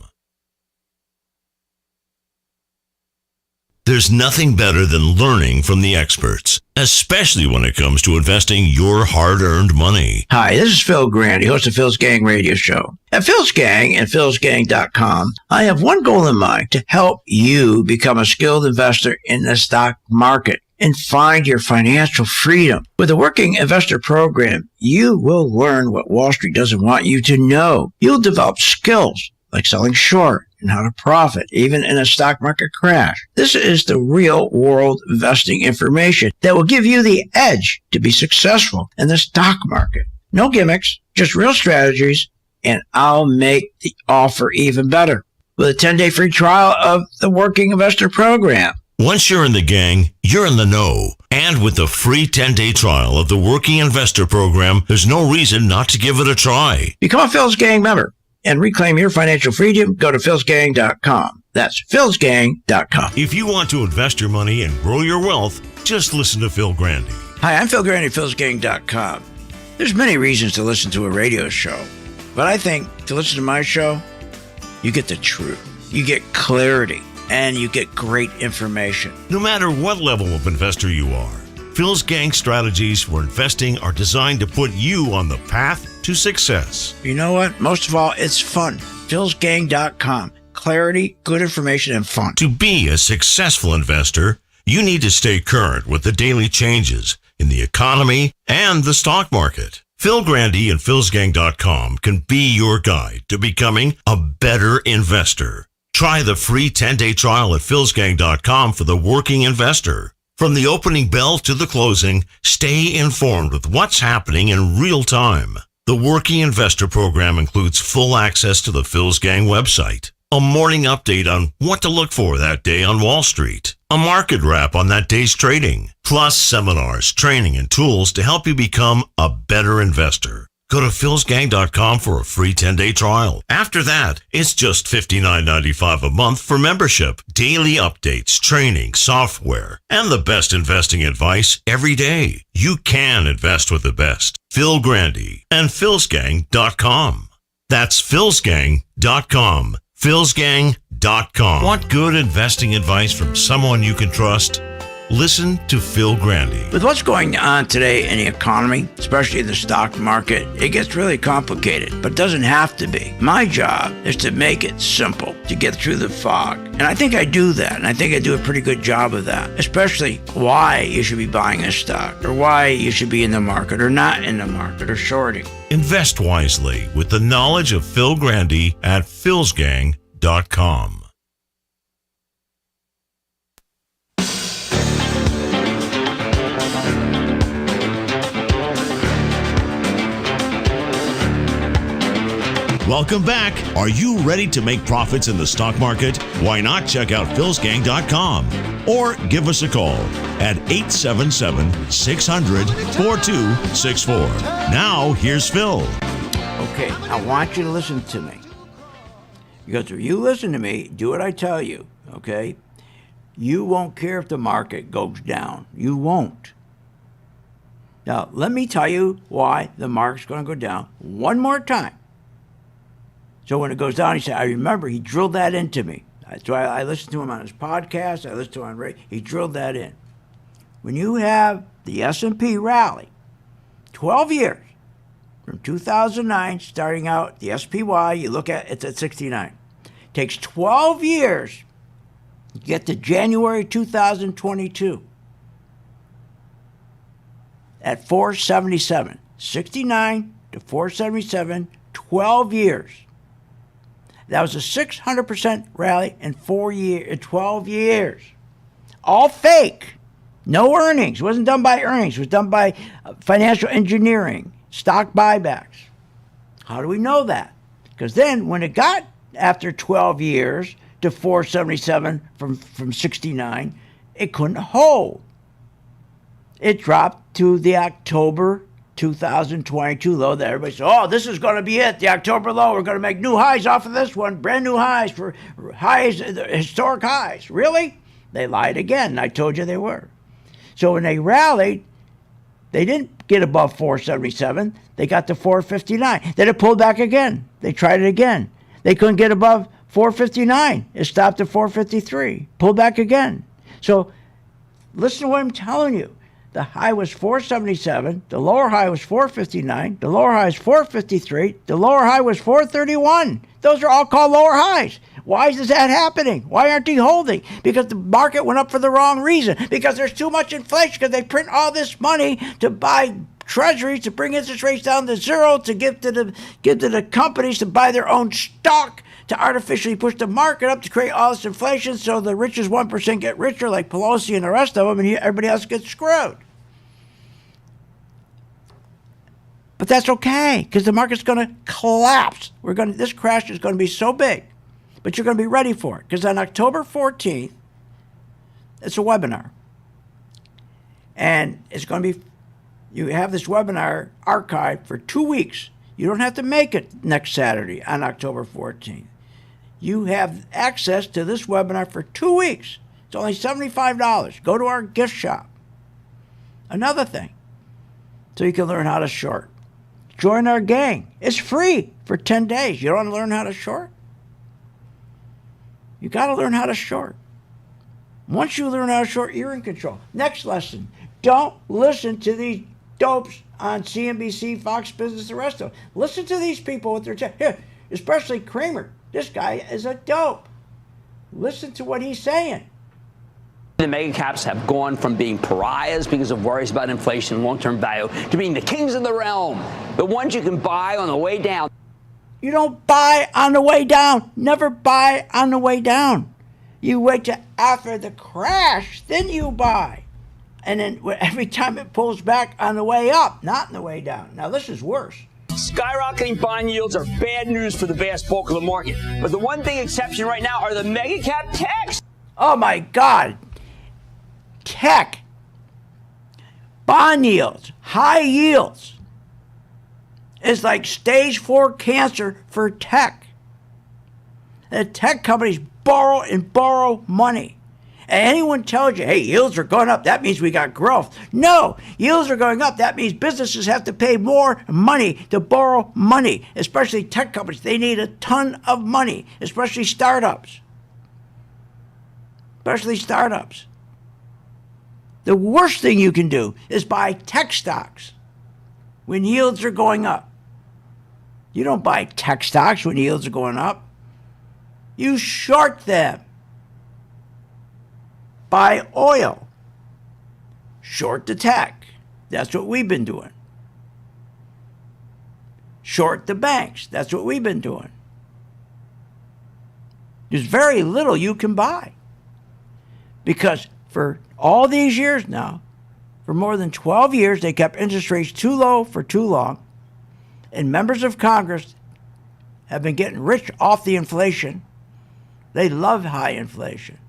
There's nothing better than learning from the experts, especially when it comes to investing your hard-earned money. Hi, this is Phil Grandy, host of Phil's Gang Radio Show. At Phil's Gang and philsgang.com, I have one goal in mind: to help you become a skilled investor in the stock market and find your financial freedom. With the Working Investor Program, you will learn what Wall Street doesn't want you to know. You'll develop skills like selling short and how to profit, even in a stock market crash. This is the real world investing information that will give you the edge to be successful in the stock market. No gimmicks, just real strategies, and I'll make the offer even better with a 10-day free trial of the Working Investor Program. Once you're in the gang, you're in the know. And with the free 10-day trial of the Working Investor Program, there's no reason not to give it a try. Become a Phil's Gang member and reclaim your financial freedom. Go to philsgang.com. That's philsgang.com. If you want to invest your money and grow your wealth, just listen to Phil Grandy. Hi, I'm Phil Grandy, philsgang.com. There's many reasons to listen to a radio show, but I think to listen to my show, you get the truth, you get clarity, and you get great information. No matter what level of investor you are, Phil's Gang strategies for investing are designed to put you on the path to success. You know what? Most of all, it's fun. philsgang.com. Clarity, good information, and fun. To be a successful investor, you need to stay current with the daily changes in the economy and the stock market. Phil Grandy and philsgang.com can be your guide to becoming a better investor. Try the free 10-day trial at philsgang.com for the working investor. From the opening bell to the closing, stay informed with what's happening in real time. The Working Investor Program includes full access to the Phil's Gang website, a morning update on what to look for that day on Wall Street, a market wrap on that day's trading, plus seminars, training, and tools to help you become a better investor. Go to philsgang.com for a free 10-day trial. After that, it's just $59.95 a month for membership, daily updates, training, software, and the best investing advice every day. You can invest with the best. Phil Grandy and philsgang.com. That's philsgang.com. philsgang.com. Want good investing advice from someone you can trust? Listen to Phil Grandy. With what's going on today in the economy, especially in the stock market, it gets really complicated, but it doesn't have to be. My job is to make it simple, to get through the fog. And I think I do that, and I think I do a pretty good job of that, especially why you should be buying a stock, or why you should be in the market, or not in the market, or shorting. Invest wisely with the knowledge of Phil Grandy at philsgang.com. Welcome back. Are you ready to make profits in the stock market? Why not check out philsgang.com or give us a call at 877-600-4264. Now, here's Phil. Okay, I want you to listen to me. Because if you listen to me, do what I tell you, okay? You won't care if the market goes down. You won't. Now, let me tell you why the market's going to go down one more time. So when it goes down, he said, I remember he drilled that into me. So I listened to him on his podcast. I listened to him on radio. He drilled that in. When you have the S&P rally, 12 years, from 2009, starting out, the SPY, you look at it's at 69. Takes 12 years to get to January 2022. at 477. 69 to 477, 12 years. That was a 600% rally in 12 years. All fake. No earnings. It wasn't done by earnings. It was done by financial engineering, stock buybacks. How do we know that? Because then when it got after 12 years to 477 from 69, it couldn't hold. It dropped to the October 2022 low that everybody said, oh, this is going to be it, the October low. We're going to make new highs off of this one, brand new highs for highs, historic highs. Really? They lied again. I told you they were. So when they rallied, they didn't get above 477. They got to 459. Then it pulled back again. They tried it again. They couldn't get above 459. It stopped at 453. Pulled back again. So listen to what I'm telling you. The high was 477. The lower high was 459. The lower high is 453. The lower high was 431. Those are all called lower highs. Why is that happening? Why aren't they holding? Because the market went up for the wrong reason. Because there's too much inflation. Because they print all this money to buy treasuries, to bring interest rates down to zero, to give to the companies to buy their own stock, to artificially push the market up to create all this inflation so the richest 1% get richer like Pelosi and the rest of them, and everybody else gets screwed. But that's okay, because the market's going to collapse. This crash is going to be so big, but you're going to be ready for it, because on October 14th, it's a webinar. And it's going to be, you have this webinar archived for 2 weeks. You don't have to make it next Saturday on October 14th. You have access to this webinar for 2 weeks. It's only $75. Go to our gift shop. Another thing, so you can learn how to short. Join our gang. It's free for 10 days. You don't want to learn how to short? You got to learn how to short. Once you learn how to short, you're in control. Next lesson, don't listen to these dopes on CNBC, Fox Business, the rest of them. Listen to these people with their here, especially Cramer. This guy is a dope. Listen to what he's saying. The mega caps have gone from being pariahs because of worries about inflation and long-term value to being the kings of the realm, the ones you can buy on the way down. You don't buy on the way down. Never buy on the way down. You wait till after the crash, then you buy. And then every time it pulls back on the way up, not on the way down. Now, this is worse. Skyrocketing bond yields are bad news for the vast bulk of the market. But the one thing exception right now are the mega cap techs. Oh, my God. Tech, bond yields, high yields is like stage 4 cancer for tech. The tech companies borrow and borrow money. And anyone tells you, hey, yields are going up, that means we got growth. No, yields are going up. That means businesses have to pay more money to borrow money, especially tech companies. They need a ton of money, especially startups. The worst thing you can do is buy tech stocks when yields are going up. You don't buy tech stocks when yields are going up. You short them. Buy oil. Short the tech. That's what we've been doing. Short the banks. That's what we've been doing. There's very little you can buy. Because for all these years now, for more than 12 years, they kept interest rates too low for too long. And members of Congress have been getting rich off the inflation. They love high inflation.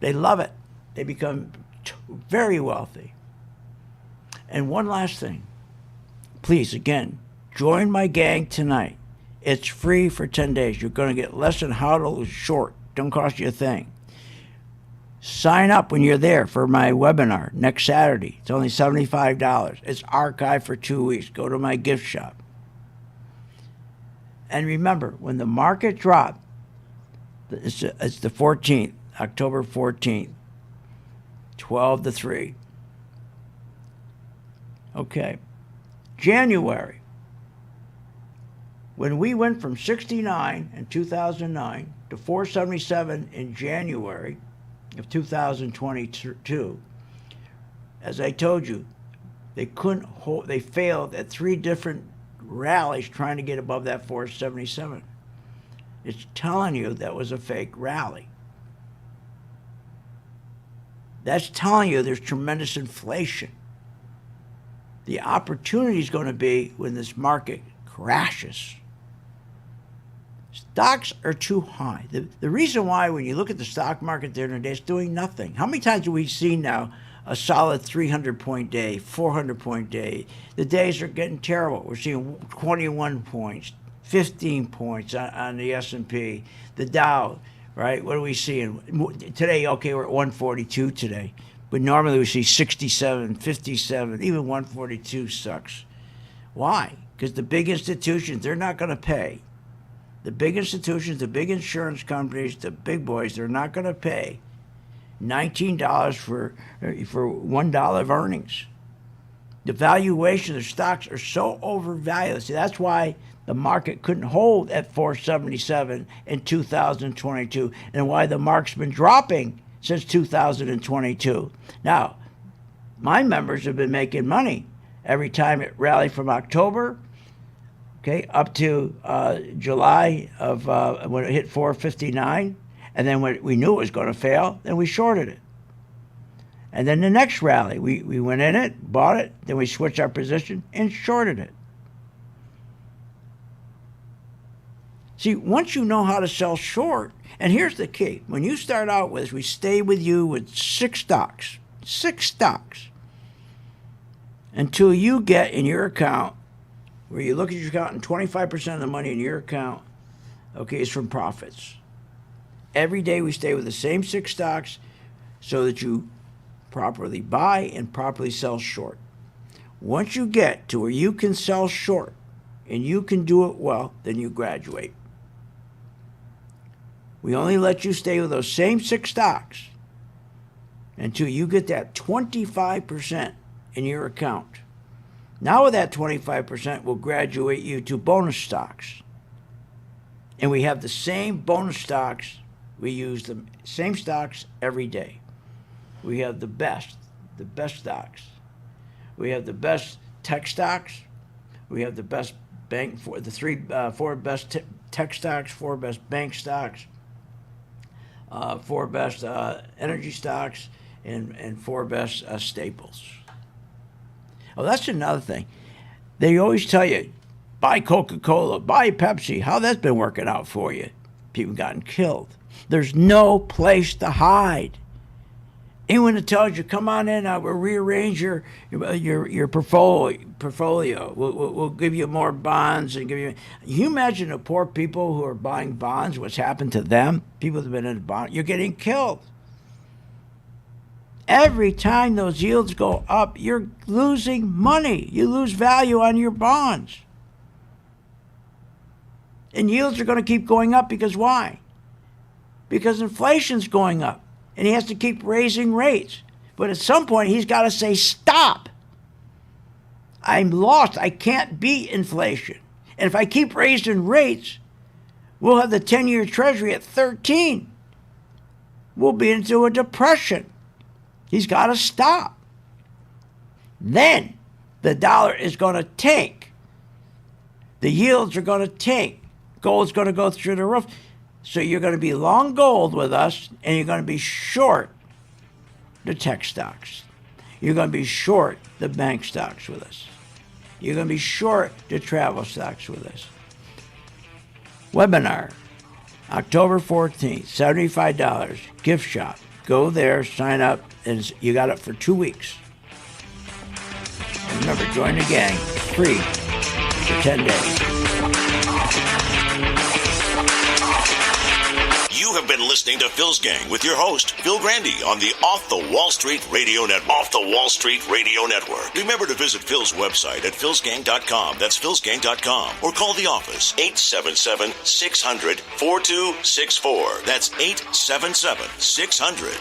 They love it. They become very wealthy. And one last thing. Please, again, join my gang tonight. It's free for 10 days. You're going to get lessons how to short. Don't cost you a thing. Sign up when you're there for my webinar next Saturday. It's only $75. It's archived for 2 weeks. Go to my gift shop. And remember, when the market dropped, it's the 14th, October 14th, 12 to 3. Okay. January, when we went from 69 in 2009 to 477 in January of 2022, as I told you, They couldn't hold. They failed at 3 different rallies trying to get above that 477. It's telling you that was a fake rally. That's telling you there's tremendous inflation. The opportunity is going to be when this market crashes. Stocks are too high. The reason why, when you look at the stock market there today, it's doing nothing. How many times have we seen now a solid 300-point day, 400-point day? The days are getting terrible. We're seeing 21 points, 15 points on the S&P, the Dow, right? What are we seeing? Today, okay, we're at 142 today. But normally we see 67, 57, even 142 sucks. Why? Because the big institutions, they're not going to pay. The big institutions, the big insurance companies, the big boys, they're not going to pay $19 for $1 of earnings. The valuation of the stocks are so overvalued. See, that's why the market couldn't hold at 477 in 2022, and why the market's been dropping since 2022. Now, my members have been making money every time it rallied from October, okay, up to July of when it hit 459, and then when we knew it was going to fail, then we shorted it. And then the next rally, we went in it, bought it, then we switched our position and shorted it. See, once you know how to sell short, and here's the key. When you start out with, we stay with you with 6 stocks, until you get in your account, where you look at your account and 25% of the money in your account, okay, is from profits. Every day we stay with the same 6 stocks so that you properly buy and properly sell short. Once you get to where you can sell short and you can do it well, then you graduate. We only let you stay with those same 6 stocks until you get that 25% in your account. Now with that 25%, we'll graduate you to bonus stocks. And we have the same bonus stocks. We use the same stocks every day. We have the best stocks. We have the best tech stocks. We have the best bank, four best tech stocks, 4 best bank stocks, 4 best energy stocks, and 4 best staples. Oh, that's another thing. They always tell you, buy Coca-Cola, buy Pepsi. How that's been working out for you? People gotten killed. There's no place to hide. Anyone that tells you, come on in, we'll rearrange your portfolio. We'll give you more bonds and give you. You imagine the poor people who are buying bonds, what's happened to them? People that have been in bonds, you're getting killed. Every time those yields go up, you're losing money. You lose value on your bonds. And yields are going to keep going up because why? Because inflation's going up. And he has to keep raising rates. But at some point, he's got to say, stop. I'm lost. I can't beat inflation. And if I keep raising rates, we'll have the 10-year Treasury at 13. We'll be into a depression. He's got to stop. Then the dollar is going to tank. The yields are going to tank. Gold's going to go through the roof. So you're going to be long gold with us, and you're going to be short the tech stocks. You're going to be short the bank stocks with us. You're going to be short the travel stocks with us. Webinar, October 14th, $75, gift shop. Go there, sign up, and you got it for 2 weeks. And remember, join the gang, free for 10 days. You have been listening to Phil's Gang with your host, Phil Grandy, on the Off the Wall Street Radio Network. Off the Wall Street Radio Network. Remember to visit Phil's website at philsgang.com. That's philsgang.com. Or call the office, 877-600-4264. That's 877-600.